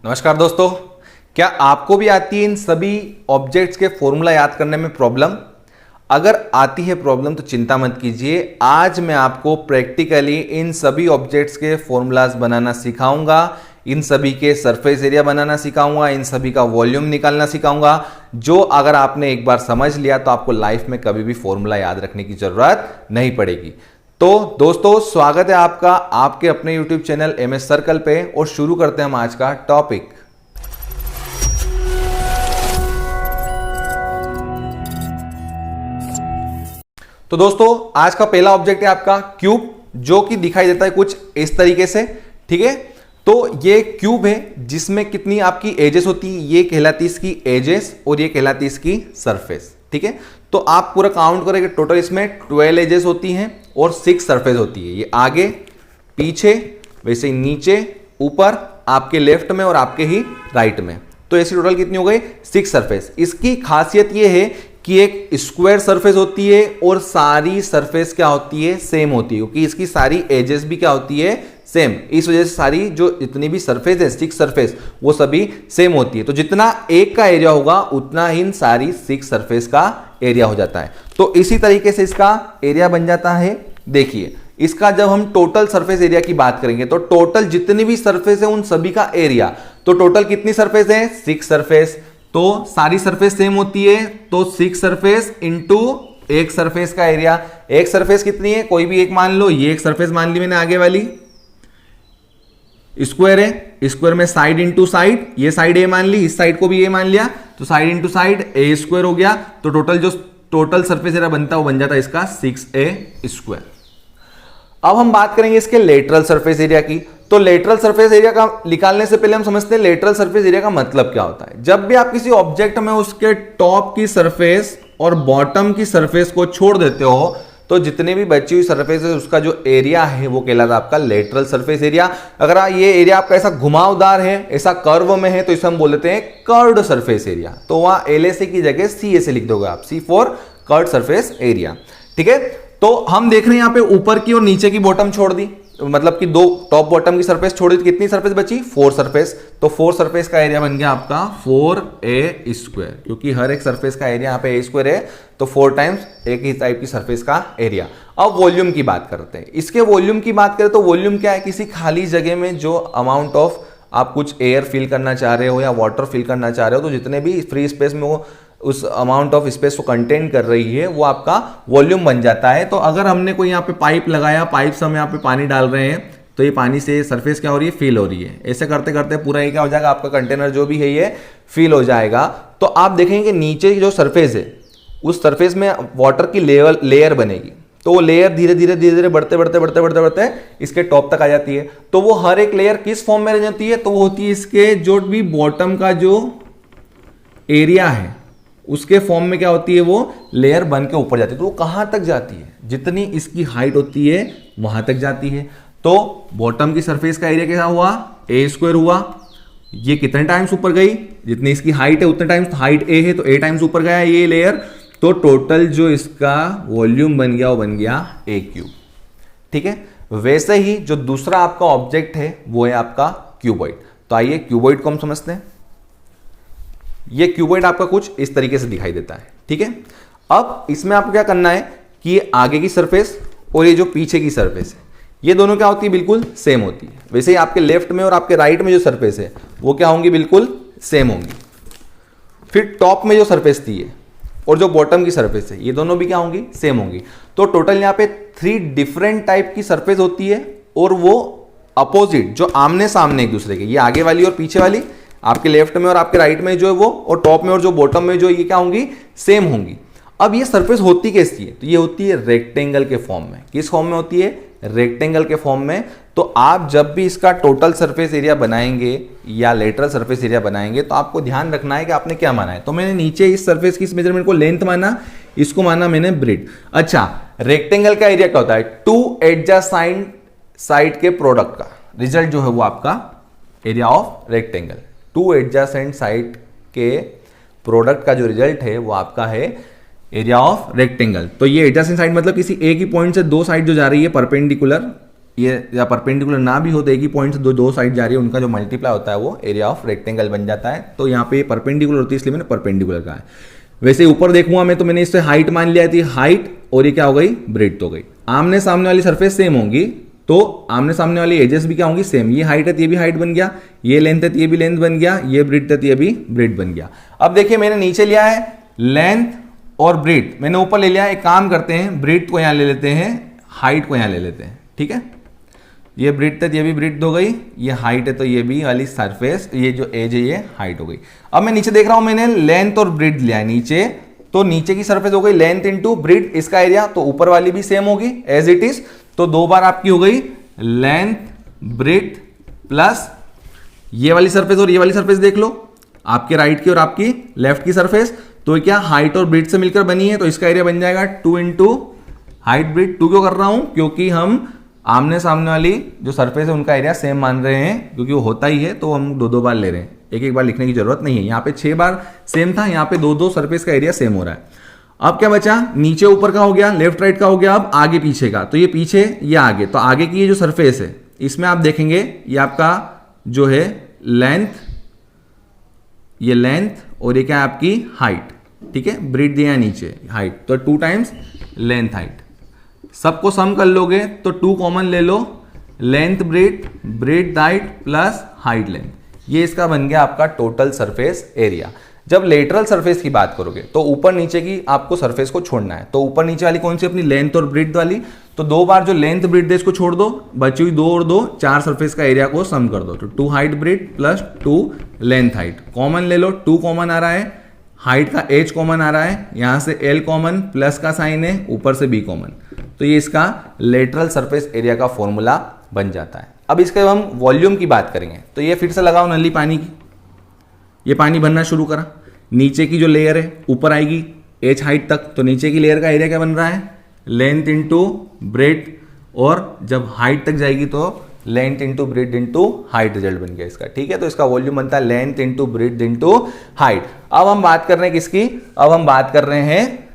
नमस्कार दोस्तों, क्या आपको भी आती है इन सभी ऑब्जेक्ट्स के फॉर्मूला याद करने में प्रॉब्लम? अगर आती है प्रॉब्लम तो चिंता मत कीजिए। आज मैं आपको प्रैक्टिकली इन सभी ऑब्जेक्ट्स के फॉर्मूलाज बनाना सिखाऊंगा, इन सभी के सरफेस एरिया बनाना सिखाऊंगा, इन सभी का वॉल्यूम निकालना सिखाऊंगा, जो अगर आपने एक बार समझ लिया तो आपको लाइफ में कभी भी फॉर्मूला याद रखने की जरूरत नहीं पड़ेगी। तो दोस्तों, स्वागत है आपका आपके अपने YouTube चैनल MS सर्कल पे और शुरू करते हैं हम आज का टॉपिक। तो दोस्तों, आज का पहला ऑब्जेक्ट है आपका क्यूब, जो कि दिखाई देता है कुछ इस तरीके से। ठीक है, तो ये क्यूब है जिसमें कितनी आपकी एजेस होती है, ये कहलाती है इसकी एजेस और ये कहलाती है इसकी सरफेस। ठीक है, तो आप पूरा काउंट करेंगे, टोटल इसमें 12 एजेस होती हैं और 6 सरफेस होती है। ये आगे पीछे, वैसे ही नीचे ऊपर, आपके लेफ्ट में और आपके ही राइट में। तो ऐसी टोटल कितनी हो गई? 6 सरफेस। इसकी खासियत ये है कि एक स्क्वायर सरफेस होती है और सारी सरफेस क्या होती है? सेम होती है, क्योंकि इसकी सारी एजेस भी क्या होती है? सेम। इस वजह से सारी जो इतनी भी सरफेस है, 6 सरफेस, वो सभी सेम होती है। तो जितना एक का एरिया होगा उतना ही सारी 6 सरफेस का एरिया हो जाता है। तो इसी तरीके से इसका एरिया बन जाता है। देखिए, इसका जब हम टोटल सरफेस एरिया की बात करेंगे तो टोटल जितनी भी सरफेस है उन सभी का एरिया, तो टोटल कितनी सरफेस है? 6 सरफेस। तो सारी सरफेस सेम होती है, तो 6 सरफेस इंटू एक सरफेस का एरिया। एक सरफेस कितनी है? कोई भी एक मान लो, ये एक सरफेस मान ली मैंने आगे वाली, स्क्वायर है, स्क्वायर में साइड इंटू साइड, ये साइड ए मान ली, इस साइड को भी ए मान लिया, तो साइड इंटू साइड ए स्क्वायर हो गया। तो टोटल जो टोटल सरफेस एरिया बनता है वो बन जाता है इसका 6a स्क्वायर। अब हम बात करेंगे इसके लेटरल सरफेस एरिया की। तो लेटरल सरफेस एरिया का निकालने से पहले हम समझते हैं लेटरल सरफेस एरिया का मतलब क्या होता है। जब भी आप किसी ऑब्जेक्ट में उसके टॉप की सरफेस और बॉटम की सरफेस को छोड़ देते हो तो जितने भी बची हुई सरफेस है उसका जो एरिया है वो कहलाता है आपका लेटरल सरफेस एरिया। अगर ये एरिया आपका ऐसा घुमावदार है, ऐसा कर्व में है, तो इसे हम बोल देते हैं कर्व्ड सरफेस एरिया। तो वहां LSA की जगह CSA लिख दोगे आप, C for curved surface area. ठीक है, तो हम देख रहे हैं यहाँ पे ऊपर की और नीचे की बॉटम छोड़ दी, मतलब कि दो टॉप बॉटम की सरफेस छोड़ी, तो कितनी सरफेस बची? 4 सरफेस। तो 4 सरफेस का एरिया बन गया आपका 4a स्क्वायर, क्योंकि हर एक सरफेस का एरिया यहाँ पे a स्क्वायर है, तो 4 टाइम्स एक ही टाइप की सरफेस का एरिया। अब वॉल्यूम की बात करते हैं। इसके वॉल्यूम की बात करें तो वॉल्यूम क्या है? किसी खाली जगह में जो अमाउंट ऑफ आप कुछ एयर फिल करना चाह रहे हो या वाटर फिल करना चाह रहे हो, तो जितने भी फ्री स्पेस में वो उस अमाउंट ऑफ स्पेस को कंटेन कर रही है वो आपका वॉल्यूम बन जाता है। तो अगर हमने कोई यहाँ पे पाइप लगाया, पाइप से हम यहाँ पे पानी डाल रहे हैं, तो ये पानी से सरफेस क्या हो रही है? फिल हो रही है। ऐसे करते करते पूरा ये क्या हो जाएगा? आपका कंटेनर जो भी है ये फिल हो जाएगा। तो आप देखेंगे कि नीचे की जो सरफेस है उस सरफेस में वाटर की लेयर बनेगी, तो वो लेयर धीरे धीरे बढ़ते इसके टॉप तक आ जाती है। तो वो हर एक लेयर किस फॉर्म में रह जाती है? तो वो होती है इसके जो भी बॉटम का जो एरिया है उसके फॉर्म में क्या होती है? वो लेयर बन के ऊपर जाती है। तो वो कहां तक जाती है? जितनी इसकी हाइट होती है वहां तक जाती है। तो बॉटम की सरफेस का एरिया कैसा हुआ? a स्क्वायर हुआ। ये कितने टाइम्स ऊपर गई? जितनी इसकी हाइट है उतने टाइम्स, हाइट a है तो a टाइम्स ऊपर गया ये लेयर। तो टोटल जो इसका वॉल्यूम बन गया वो बन गया a क्यूब। ठीक है, वैसे ही जो दूसरा आपका ऑब्जेक्ट है वो है आपका क्यूबॉइड। तो आइए क्यूबॉइड को हम समझते हैं। ये क्यूबॉइड आपका कुछ इस तरीके से दिखाई देता है। ठीक है, अब इसमें आपको क्या करना है कि ये आगे की सरफेस और ये जो पीछे की सरफेस है ये दोनों क्या होती है? बिल्कुल सेम होती है। वैसे ही आपके लेफ्ट में और आपके राइट में जो सरफेस है वो क्या होंगी? बिल्कुल सेम होंगी। फिर टॉप में जो सरफेस थी है और जो बॉटम की सरफेस है ये दोनों भी क्या होंगी? सेम होंगी। तो टोटल यहाँ पे 3 डिफरेंट टाइप की सरफेस होती है और वो अपोजिट, जो आमने सामने एक दूसरे के, ये आगे वाली और पीछे वाली, आपके लेफ्ट में और आपके राइट में जो है वो, और टॉप में और जो बॉटम में जो, ये क्या होंगी? सेम होंगी। अब ये सरफेस होती कैसी है? तो ये होती है रेक्टेंगल के फॉर्म में। किस फॉर्म में होती है? रेक्टेंगल के फॉर्म में। तो आप जब भी इसका टोटल सरफेस एरिया बनाएंगे या लेटरल सरफेस एरिया बनाएंगे तो आपको ध्यान रखना है कि आपने क्या माना है। तो मैंने नीचे इस सरफेस की इस मेजरमेंट को लेंथ माना, इसको माना मैंने ब्रेड। अच्छा, रेक्टेंगल का एरिया क्या होता है? 2 एडजेसेंट साइड के प्रोडक्ट का रिजल्ट जो है वो आपका area of rectangle. 2 adjacent side के प्रोडक्ट का जो रिजल्ट है वो आपका है एरिया ऑफ रेक्टेंगल। तो ये एडजेसेंट साइड मतलब किसी एक ही पॉइंट से 2 साइड जो जा रही है परपेंडिकुलर, ये या परपेंडिकुलर ना भी हो तो एक ही पॉइंट से दो साइड जा रही है, उनका जो मल्टीप्लाई होता है वो एरिया ऑफ रेक्टेंगल बन जाता है। तो यहाँ पे परपेंडिकुलर होती है इसलिए मैंने परपेंडिकुलर कहा है। वैसे ऊपर देखूंगा मैं तो मैंने इससे हाइट मान लिया थी, हाइट और ये क्या हो गई, ब्रेड्थ हो गई। आमने सामने वाली सरफेस सेम होंगी तो आमने सामने वाली एजेस भी क्या होंगी, सेम। ये हाइट है तो ये भी हाइट बन गया, ये लेंथ है तो ये भी लेंथ बन गया, ये ब्रेड्थ है तो ये भी ब्रेड्थ बन गया। अब देखिए मैंने नीचे लिया है लेंथ और ब्रेड्थ, मैंने ऊपर ले लिया है। एक काम करते हैं, ब्रेड्थ को यहाँ ले लेते हैं, हाइट को यहाँ ले लेते हैं, ठीक है। ये ब्रेड्थ है, ये भी ब्रेड्थ हो गई, ये हाइट है तो ये भी वाली सरफेस, ये जो एज है ये हाइट हो गई। अब मैं नीचे देख रहा हूं, मैंने लेंथ और ब्रेड्थ लिया है नीचे, तो नीचे की सरफेस हो गई लेंथ इंटू ब्रेड्थ, इसका एरिया, तो ऊपर वाली भी सेम होगी एज इट इज। तो दो बार आपकी हो गई लेंथ ब्रेड्थ प्लस ये वाली सरफेस और ये वाली सरफेस देख लो, आपके राइट की और आपकी लेफ्ट की सरफेस, तो क्या हाइट और ब्रेड्थ से मिलकर बनी है, तो इसका एरिया बन जाएगा 2 इंटू हाइट ब्रेड्थ। 2 क्यों कर रहा हूं, क्योंकि हम आमने सामने वाली जो सरफेस है उनका एरिया सेम मान रहे हैं, क्योंकि वो होता ही है, तो हम दो बार ले रहे हैं, एक बार लिखने की जरूरत नहीं है। यहाँ पे 6 बार सेम था, यहाँ पे दो सरफेस का एरिया सेम हो रहा है। अब क्या बचा, नीचे ऊपर का हो गया, लेफ्ट राइट का हो गया, अब आगे पीछे का, तो ये पीछे ये आगे, तो आगे की ये जो सरफेस है इसमें आप देखेंगे ये आपका जो है लेंथ, ये लेंथ और ये क्या है आपकी हाइट, ठीक है। ब्रेड्थ दिया नीचे, हाइट, तो 2 टाइम्स लेंथ हाइट। सबको सम कर लोगे तो 2 कॉमन ले लो, length breadth, breadth height plus height length, ये इसका बन गया आपका टोटल सरफेस एरिया। जब लेटरल सरफेस की बात करोगे तो ऊपर नीचे की आपको सरफेस को छोड़ना है, तो ऊपर नीचे वाली कौन सी, अपनी लेंथ और ब्रेड्थ वाली, तो 2 बार जो लेंथ ब्रेड्थ है इसको छोड़ दो, बची हुई 2 और 2 4 सरफेस का एरिया को सम कर दो, तो 2 height breadth plus 2 length height. Common ले लो, 2 कॉमन आ रहा है, हाइट का h कॉमन आ रहा है, यहां से l कॉमन, प्लस का साइन है, ऊपर से b कॉमन, तो ये इसका लेटरल सरफेस एरिया का फॉर्मूला बन जाता है। अब इसके हम वॉल्यूम की बात करेंगे, तो ये फिर से लगाओ नली पानी की, ये पानी भरना शुरू करा, नीचे की जो लेयर है ऊपर आएगी h हाइट तक, तो नीचे की लेयर का एरिया क्या बन रहा है, लेंथ इंटू ब्रेड्थ, और जब हाइट तक जाएगी तो length into breadth into height result बन गया इसका, ठीक है। तो इसका वॉल्यूम बनता है length into breadth into height. अब हम बात कर रहे हैं किसकी, अब हम बात कर रहे हैं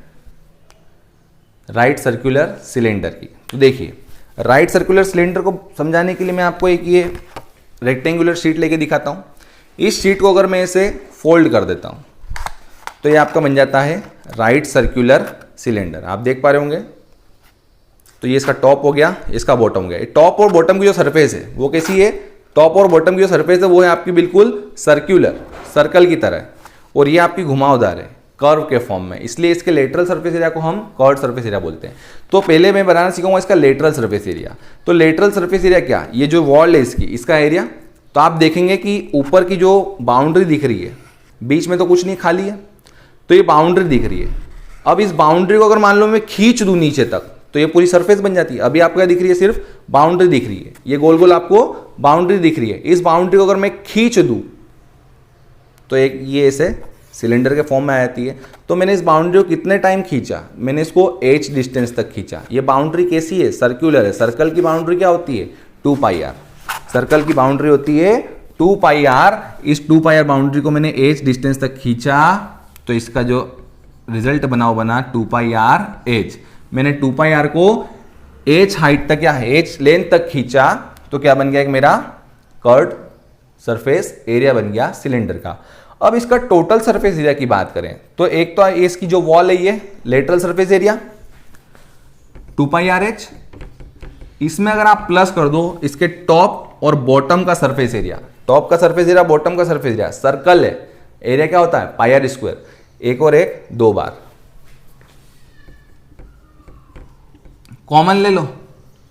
राइट सर्कुलर सिलेंडर की। तो देखिए राइट सर्कुलर सिलेंडर को समझाने के लिए मैं आपको एक ये रेक्टेंगुलर शीट लेके दिखाता हूं। इस शीट को अगर मैं इसे फोल्ड कर देता हूं तो ये आपका बन जाता है राइट सर्कुलर सिलेंडर, आप देख पा रहे होंगे। तो ये इसका टॉप हो गया, इसका बॉटम हो गया। टॉप और बॉटम की जो सरफेस है वो कैसी है, टॉप और बॉटम की जो सरफेस है वो है आपकी बिल्कुल सर्कुलर, सर्कल की तरह, और ये आपकी घुमावदार है कर्व के फॉर्म में, इसलिए इसके लेटरल सरफेस एरिया को हम कर्व सरफेस एरिया बोलते हैं। तो पहले मैं बनाना सीखूंगा इसका लेटरल सरफेस एरिया। तो लेटरल सरफेस एरिया क्या, ये जो वॉल है इसकी, इसका एरिया, तो आप देखेंगे कि ऊपर की जो बाउंड्री दिख रही है, बीच में तो कुछ नहीं खाली है, तो ये बाउंड्री दिख रही है। अब इस बाउंड्री को अगर मान लो मैं खींच दूं नीचे तक तो ये पूरी सरफेस बन जाती है। अभी आपको क्या दिख रही है, सिर्फ बाउंड्री दिख रही है, ये गोल गोल आपको बाउंड्री दिख रही है। इस बाउंड्री को अगर मैं खींच दूं तो एक ये ऐसे सिलेंडर के फॉर्म में आ जाती है। तो मैंने इस बाउंड्री को कितने टाइम खींचा, मैंने इसको h डिस्टेंस तक खींचा। ये बाउंड्री कैसी है, सर्कुलर है। सर्कल की बाउंड्री क्या होती है, 2πr। सर्कल की बाउंड्री होती है 2πr। इस 2πr बाउंड्री को मैंने h डिस्टेंस तक खींचा, तो इसका जो रिजल्ट बना 2πr h। मैंने 2πr को h हाइट तक या h लेंथ तक खींचा, तो क्या बन गया, एक मेरा कर्व्ड सरफेस एरिया बन गया सिलेंडर का। अब इसका टोटल सरफेस एरिया की बात करें तो एक तो इसकी जो वॉल है ये लेटरल सरफेस एरिया 2πrh, इसमें अगर आप प्लस कर दो इसके टॉप और बॉटम का सरफेस एरिया, टॉप का सरफेस एरिया, बॉटम का सरफेस एरिया, सर्कल है, एरिया क्या होता है πr², एक और एक 2 बार। कॉमन ले लो,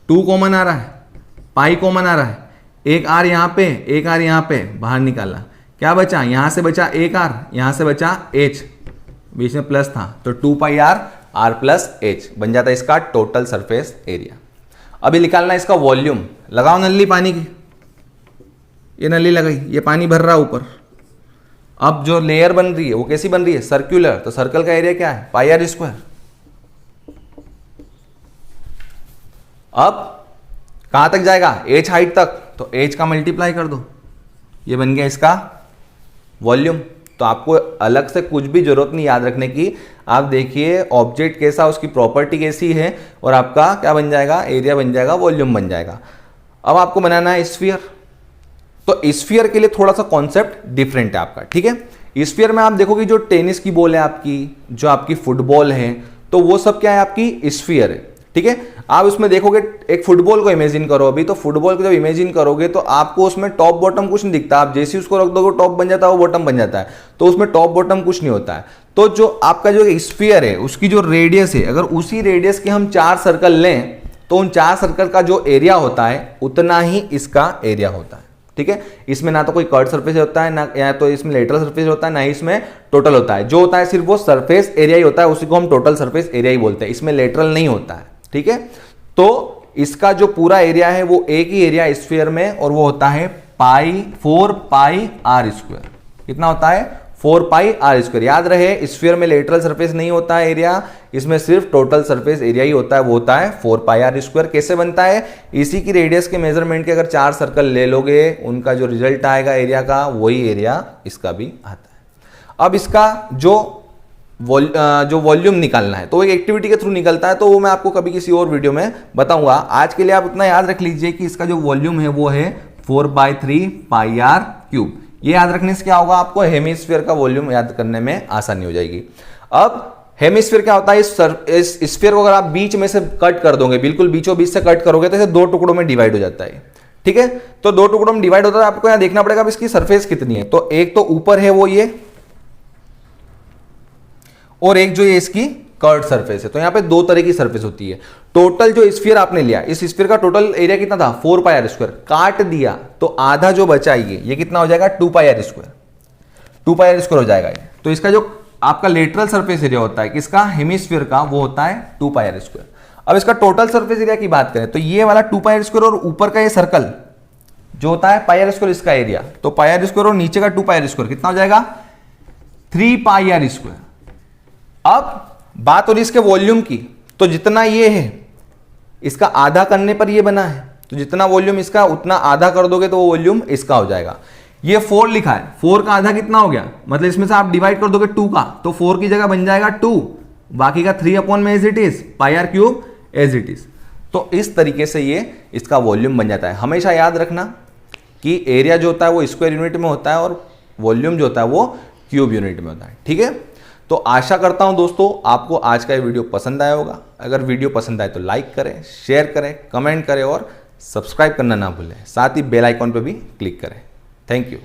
2 कॉमन आ रहा है, पाई कॉमन आ रहा है, एक आर यहां पे, एक आर यहां पे, बाहर निकाला, क्या बचा, यहां से बचा एक आर, यहां से बचा h, बीच में प्लस था, तो 2πr r प्लस h बन जाता है इसका टोटल सरफेस एरिया। अभी निकालना इसका वॉल्यूम। लगाओ नली पानी की, ये नली लगाई, ये पानी भर रहा है ऊपर। अब जो लेयर बन रही है वो कैसी बन रही है, सर्कुलर, तो सर्कल का एरिया क्या है πr²। अब कहां तक जाएगा, h हाइट तक, तो h का मल्टीप्लाई कर दो, ये बन गया इसका वॉल्यूम। तो आपको अलग से कुछ भी जरूरत नहीं याद रखने की। आप देखिए ऑब्जेक्ट कैसा, उसकी प्रॉपर्टी कैसी है, और आपका क्या बन जाएगा, एरिया बन जाएगा, वॉल्यूम बन जाएगा। अब आपको बनाना है स्फीयर। तो स्फीयर के लिए थोड़ा सा कॉन्सेप्ट डिफरेंट है आपका, ठीक है। स्फीयर में आप देखोगे जो टेनिस की बॉल है आपकी, जो आपकी फुटबॉल है, तो वो सब क्या है आपकी स्फीयर है, ठीक है। आप उसमें देखोगे एक फुटबॉल को इमेजिन करो अभी, तो फुटबॉल को जब इमेजिन करोगे तो आपको उसमें टॉप बॉटम कुछ नहीं दिखता। आप जैसे उसको रख दोगे टॉप बन जाता है, वो बॉटम बन जाता है, तो उसमें टॉप बॉटम कुछ नहीं होता है। तो जो आपका जो स्फीयर है उसकी जो रेडियस है, अगर उसी रेडियस के हम 4 सर्कल लें तो उन 4 सर्कल का जो एरिया होता है उतना ही इसका एरिया होता है, ठीक है। इसमें ना तो कोई कर्व सरफेस होता है, ना या तो इसमें लेटरल सरफेस होता है, ना ही इसमें टोटल होता है। जो होता है सिर्फ वो सरफेस एरिया ही होता है, उसी को हम टोटल सरफेस एरिया ही बोलते हैं। इसमें लेटरल नहीं होता है, ठीक है। तो इसका जो पूरा एरिया है वो एक ही एरिया स्फीयर में, और वो होता है 4 पाई आर स्क्वायर। कितना होता है? 4 पाई आर स्क्वायर। याद रहे स्फीयर में लेटरल सरफेस नहीं होता है एरिया, इसमें सिर्फ टोटल सरफेस एरिया ही होता है, वो होता है 4 पाई आर स्क्वायर। कैसे बनता है? इसी की रेडियस के मेजरमेंट के अगर 4 सर्कल ले लोगे, उनका जो रिजल्ट आएगा एरिया का, वही एरिया इसका भी आता है। अब इसका जो वॉल्यूम निकालना है तो वो एक एक्टिविटी के थ्रू निकलता है, तो वो मैं आपको कभी किसी और वीडियो में बताऊंगा। आज के लिए आप उतना याद रख लीजिए कि इसका जो वॉल्यूम है वो है 4/3 पाई आर क्यूब। ये याद रखने से क्या होगा, आपको हेमिस्फीयर का वॉल्यूम याद करने में आसानी हो जाएगी। अब हेमिस्फीयर क्या होता है? इस स्फीयर को अगर आप बीच में से कट कर दोगे, बिल्कुल बीचों बीच से कट करोगे, तो इसे 2 टुकड़ों में डिवाइड हो जाता है, ठीक है। तो 2 टुकड़ों में डिवाइड होता है, आपको यहां देखना पड़ेगा अब इसकी सरफेस कितनी है। तो एक तो ऊपर है वो ये, और एक जो ये इसकी कर्व्ड सरफेस है। तो यहां पे 2 तरह की सरफेस होती है। टोटल जो स्फीयर आपने लिया, इस स्फीयर का टोटल एरिया कितना था? 4 पाई आर स्क्वायर। काट दिया तो आधा जो बचा ये कितना हो जाएगा? 2 pi R square. 2 pi R square हो जाएगा ये। तो इसका जो आपका लेटरल सरफेस एरिया होता है किसका? हेमिस्फीयर का, वो होता है 2 पाई आर स्क्वायर। अब इसका टोटल सरफेस एरिया की बात करें तो ये वाला 2 पाई आर स्क्वायर और ऊपर का ये सर्कल जो होता है पाई आर स्क्वायर, इसका एरिया, तो पाई आर स्क्वायर और नीचे का 2 पाई आर स्क्वायर कितना हो जाएगा? 3 पाई आर स्क्वायर। अब बात हो रही इसके वॉल्यूम की, तो जितना ये है इसका आधा करने पर ये बना है, तो जितना वॉल्यूम इसका उतना आधा कर दोगे तो वो वॉल्यूम इसका हो जाएगा। ये 4 लिखा है, 4 का आधा कितना हो गया? मतलब इसमें से आप डिवाइड कर दोगे 2 का, तो 4 की जगह बन जाएगा 2, बाकी का 3 अपॉन में as it is, pi r cube as it is. तो इस तरीके से ये इसका वॉल्यूम बन जाता है। हमेशा याद रखना कि एरिया जो होता है वो स्क्वायर यूनिट में होता है और वॉल्यूम जो होता है वो क्यूब यूनिट में होता है, ठीक है। तो आशा करता हूं दोस्तों आपको आज का ये वीडियो पसंद आया होगा। अगर वीडियो पसंद आए तो लाइक करें, शेयर करें, कमेंट करें और सब्सक्राइब करना ना भूलें। साथ ही बेल आइकॉन पर भी क्लिक करें। Thank you.